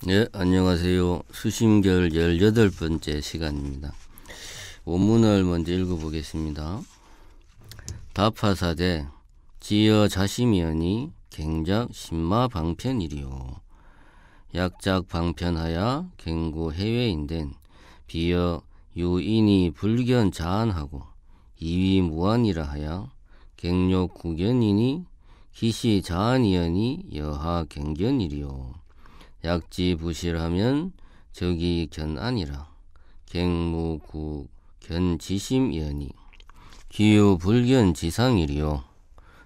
네, 안녕하세요. 수심결 18번째 시간입니다. 원문을 먼저 읽어보겠습니다. 다파사대 지어 자심이여니 갱작 신마방편이리요. 약작 방편하야 갱고 해외인된 비여 유인이 불견 자안하고 이위 무안이라 하야 갱욕 구견이니 기시 자안이여니 여하 갱견이리요. 약지 부실하면 적이 견안이라 갱무구 견지심이여니 기유 불견 지상이리요.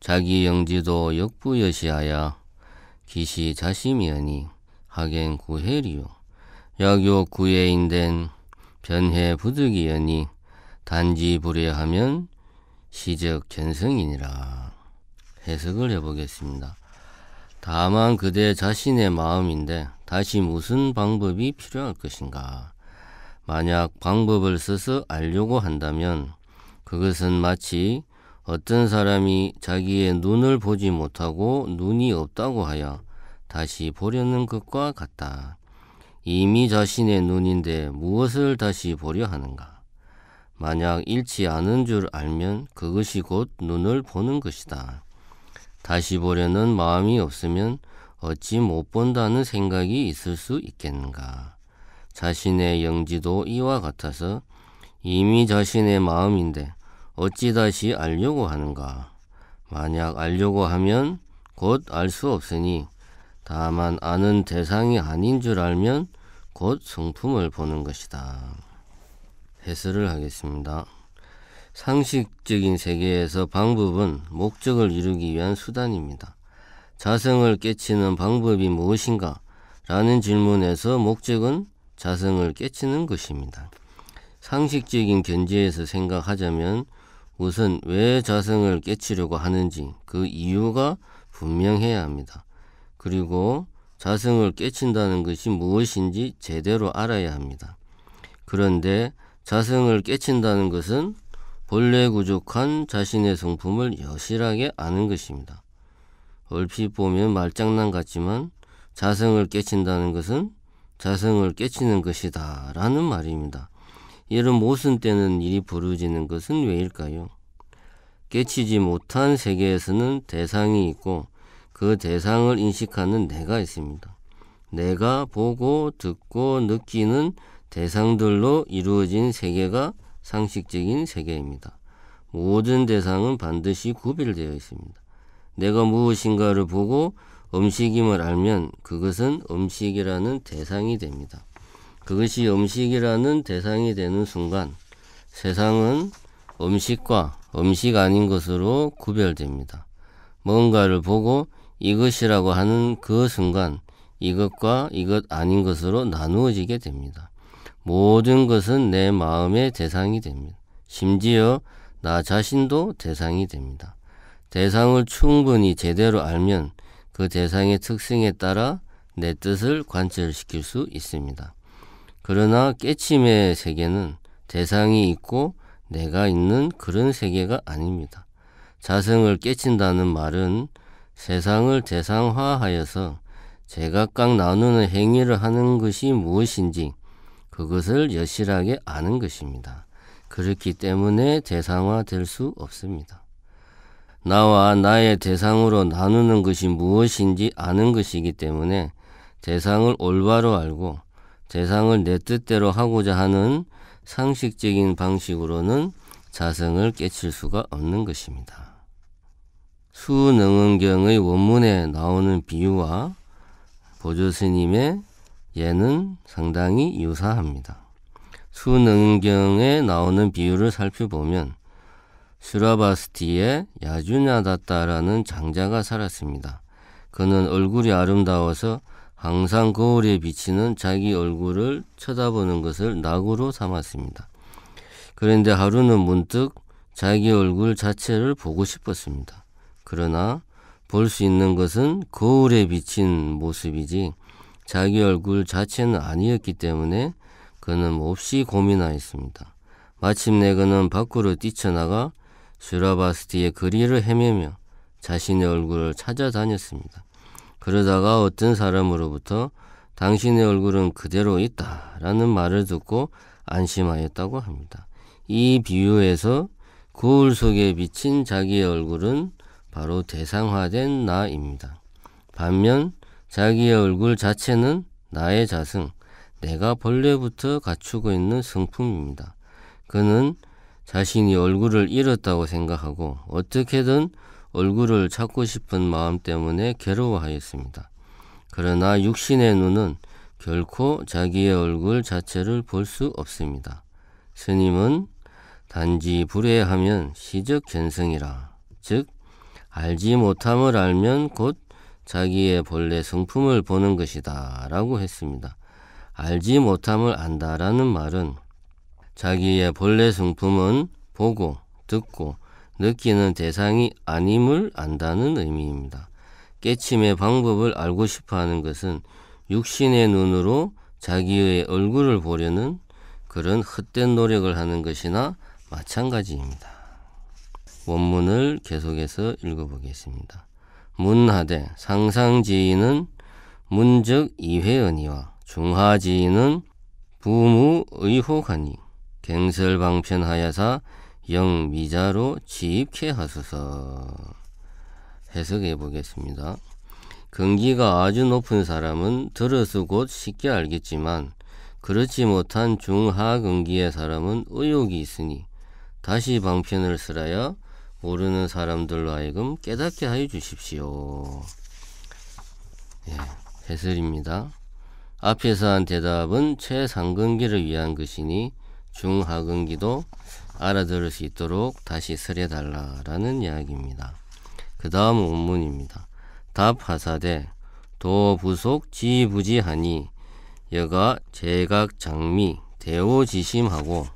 자기 영지도 역부여시하야 기시 자심이여니 하갱 구해리요. 약욕 구해인된 변해 부득이여니 단지 불해하면 시적 견성이니라. 해석을 해보겠습니다. 다만 그대 자신의 마음인데 다시 무슨 방법이 필요할 것인가? 만약 방법을 써서 알려고 한다면 그것은 마치 어떤 사람이 자기의 눈을 보지 못하고 눈이 없다고 하여 다시 보려는 것과 같다. 이미 자신의 눈인데 무엇을 다시 보려 하는가? 만약 잃지 않은 줄 알면 그것이 곧 눈을 보는 것이다. 다시 보려는 마음이 없으면 어찌 못 본다는 생각이 있을 수 있겠는가? 자신의 영지도 이와 같아서 이미 자신의 마음인데 어찌 다시 알려고 하는가? 만약 알려고 하면 곧 알 수 없으니 다만 아는 대상이 아닌 줄 알면 곧 성품을 보는 것이다. 해설을 하겠습니다. 상식적인 세계에서 방법은 목적을 이루기 위한 수단입니다. 자성을 깨치는 방법이 무엇인가? 라는 질문에서 목적은 자성을 깨치는 것입니다. 상식적인 견지에서 생각하자면 우선 왜 자성을 깨치려고 하는지 그 이유가 분명해야 합니다. 그리고 자성을 깨친다는 것이 무엇인지 제대로 알아야 합니다. 그런데 자성을 깨친다는 것은 본래 부족한 자신의 성품을 여실하게 아는 것입니다. 얼핏 보면 말장난 같지만 자성을 깨친다는 것은 자성을 깨치는 것이다 라는 말입니다. 이런 모순되는 일이 벌어지는 것은 왜일까요? 깨치지 못한 세계에서는 대상이 있고 그 대상을 인식하는 내가 있습니다. 내가 보고 듣고 느끼는 대상들로 이루어진 세계가 상식적인 세계입니다. 모든 대상은 반드시 구별되어 있습니다. 내가 무엇인가를 보고 음식임을 알면 그것은 음식이라는 대상이 됩니다. 그것이 음식이라는 대상이 되는 순간 세상은 음식과 음식 아닌 것으로 구별됩니다. 뭔가를 보고 이것이라고 하는 그 순간 이것과 이것 아닌 것으로 나누어지게 됩니다. 모든 것은 내 마음의 대상이 됩니다. 심지어 나 자신도 대상이 됩니다. 대상을 충분히 제대로 알면 그 대상의 특성에 따라 내 뜻을 관철시킬 수 있습니다. 그러나 깨침의 세계는 대상이 있고 내가 있는 그런 세계가 아닙니다. 자성을 깨친다는 말은 세상을 대상화하여서 제각각 나누는 행위를 하는 것이 무엇인지 그것을 여실하게 아는 것입니다. 그렇기 때문에 대상화될 수 없습니다. 나와 나의 대상으로 나누는 것이 무엇인지 아는 것이기 때문에 대상을 올바로 알고 대상을 내 뜻대로 하고자 하는 상식적인 방식으로는 자성을 깨칠 수가 없는 것입니다. 수능은경의 원문에 나오는 비유와 보조스님의 예는 상당히 유사합니다. 수능경에 나오는 비유를 살펴보면 슈라바스티에 야주냐다따라는 장자가 살았습니다. 그는 얼굴이 아름다워서 항상 거울에 비치는 자기 얼굴을 쳐다보는 것을 낙으로 삼았습니다. 그런데 하루는 문득 자기 얼굴 자체를 보고 싶었습니다. 그러나 볼 수 있는 것은 거울에 비친 모습이지 자기 얼굴 자체는 아니었기 때문에 그는 몹시 고민하였습니다. 마침내 그는 밖으로 뛰쳐나가 슈라바스티의 거리를 헤매며 자신의 얼굴을 찾아다녔습니다. 그러다가 어떤 사람으로부터 당신의 얼굴은 그대로 있다라는 말을 듣고 안심하였다고 합니다. 이 비유에서 거울 속에 비친 자기의 얼굴은 바로 대상화된 나입니다. 반면 자기의 얼굴 자체는 나의 자승, 내가 본래부터 갖추고 있는 성품입니다. 그는 자신이 얼굴을 잃었다고 생각하고 어떻게든 얼굴을 찾고 싶은 마음 때문에 괴로워하였습니다. 그러나 육신의 눈은 결코 자기의 얼굴 자체를 볼 수 없습니다. 스님은 단지 불해하면 시적견성이라, 즉 알지 못함을 알면 곧 자기의 본래 성품을 보는 것이다 라고 했습니다. 알지 못함을 안다라는 말은 자기의 본래 성품은 보고 듣고 느끼는 대상이 아님을 안다는 의미입니다. 깨침의 방법을 알고 싶어하는 것은 육신의 눈으로 자기의 얼굴을 보려는 그런 헛된 노력을 하는 것이나 마찬가지입니다. 원문을 계속해서 읽어보겠습니다. 문하되 상상지인은 문적 이회언이와 중하지인은 부무의혹하니 갱설방편하여사 영미자로 지입케 하소서. 해석해 보겠습니다. 근기가 아주 높은 사람은 들어서 곧 쉽게 알겠지만 그렇지 못한 중하근기의 사람은 의욕이 있으니 다시 방편을 쓰라야 모르는 사람들로 하여금 깨닫게 하여 주십시오. 해설입니다. 앞에서 한 대답은 최상근기를 위한 것이니 중하근기도 알아들을 수 있도록 다시 설해달라라는 이야기입니다. 그 다음 원문입니다. 답하사대 도부속 지부지하니 여가 제각장미 대오지심하고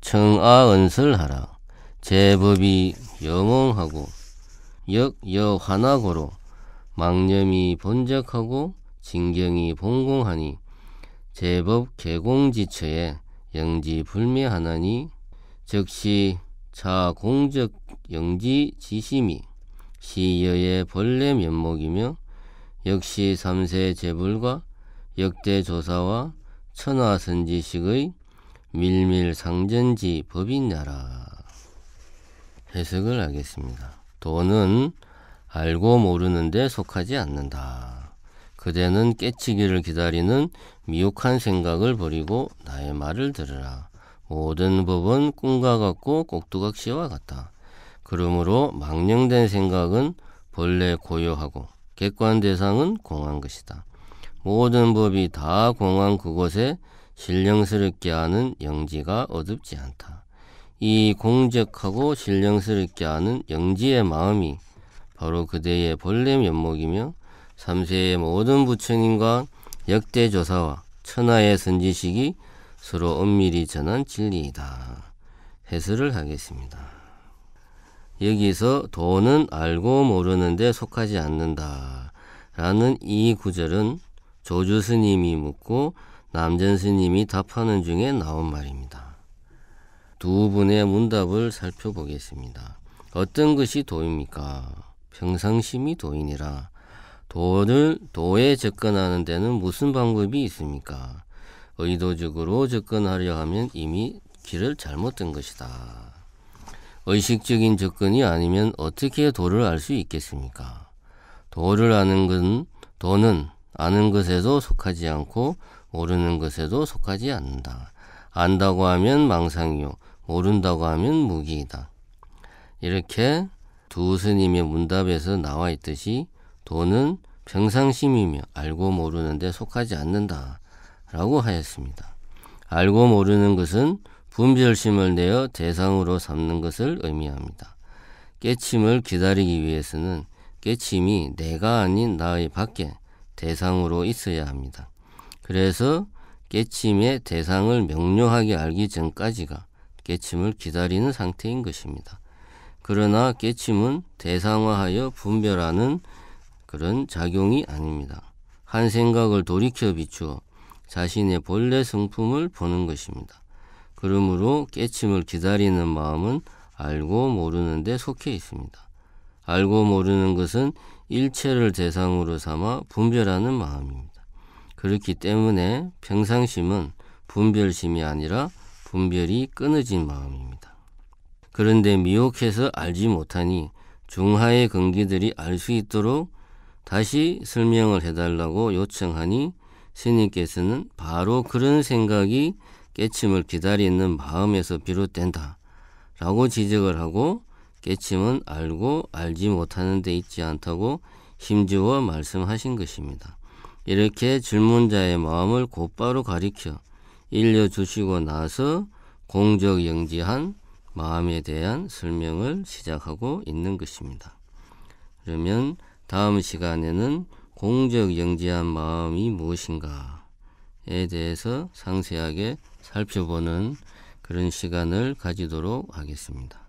청아언설하라 제법이 영홍하고 역여환하고로 망념이 본적하고 진경이 봉공하니 제법 개공지처에 영지불매하나니 즉시 자공적 영지지심이 시여의 본래 면목이며 역시 삼세 재불과 역대조사와 천하선지식의 밀밀상전지 법이냐라. 해석을 하겠습니다. 도는 알고 모르는데 속하지 않는다. 그대는 깨치기를 기다리는 미혹한 생각을 버리고 나의 말을 들으라. 모든 법은 꿈과 같고 꼭두각시와 같다. 그러므로 망령된 생각은 본래 고요하고 객관 대상은 공한 것이다. 모든 법이 다 공한 그곳에 신령스럽게 하는 영지가 어둡지 않다. 이 공적하고 신령스럽게 하는 영지의 마음이 바로 그대의 본래 면목이며 삼세의 모든 부처님과 역대조사와 천하의 선지식이 서로 엄밀히 전한 진리이다. 해설을 하겠습니다. 여기서 도는 알고 모르는데 속하지 않는다 라는 이 구절은 조주 스님이 묻고 남전 스님이 답하는 중에 나온 말입니다. 두 분의 문답을 살펴보겠습니다. 어떤 것이 도입니까? 평상심이 도이니라. 도에 접근하는 데는 무슨 방법이 있습니까? 의도적으로 접근하려 하면 이미 길을 잘못 든 것이다. 의식적인 접근이 아니면 어떻게 도를 알 수 있겠습니까? 도를 아는 건 도는 아는 것에도 속하지 않고 모르는 것에도 속하지 않는다. 안다고 하면 망상이요 모른다고 하면 무기이다. 이렇게 두 스님의 문답에서 나와 있듯이 도는 평상심이며 알고 모르는데 속하지 않는다 라고 하였습니다. 알고 모르는 것은 분별심을 내어 대상으로 삼는 것을 의미합니다. 깨침을 기다리기 위해서는 깨침이 내가 아닌 나의 밖에 대상으로 있어야 합니다. 그래서 깨침의 대상을 명료하게 알기 전까지가 깨침을 기다리는 상태인 것입니다. 그러나 깨침은 대상화하여 분별하는 그런 작용이 아닙니다. 한 생각을 돌이켜 비추어 자신의 본래 성품을 보는 것입니다. 그러므로 깨침을 기다리는 마음은 알고 모르는 데 속해 있습니다. 알고 모르는 것은 일체를 대상으로 삼아 분별하는 마음입니다. 그렇기 때문에 평상심은 분별심이 아니라 분별이 끊어진 마음입니다. 그런데 미혹해서 알지 못하니 중하의 근기들이 알 수 있도록 다시 설명을 해달라고 요청하니 스님께서는 바로 그런 생각이 깨침을 기다리는 마음에서 비롯된다 라고 지적을 하고, 깨침은 알고 알지 못하는 데 있지 않다고 힘주어 말씀하신 것입니다. 이렇게 질문자의 마음을 곧바로 가리켜 일러주시고 나서 공적영지한 마음에 대한 설명을 시작하고 있는 것입니다. 그러면 다음 시간에는 공적영지한 마음이 무엇인가에 대해서 상세하게 살펴보는 그런 시간을 가지도록 하겠습니다.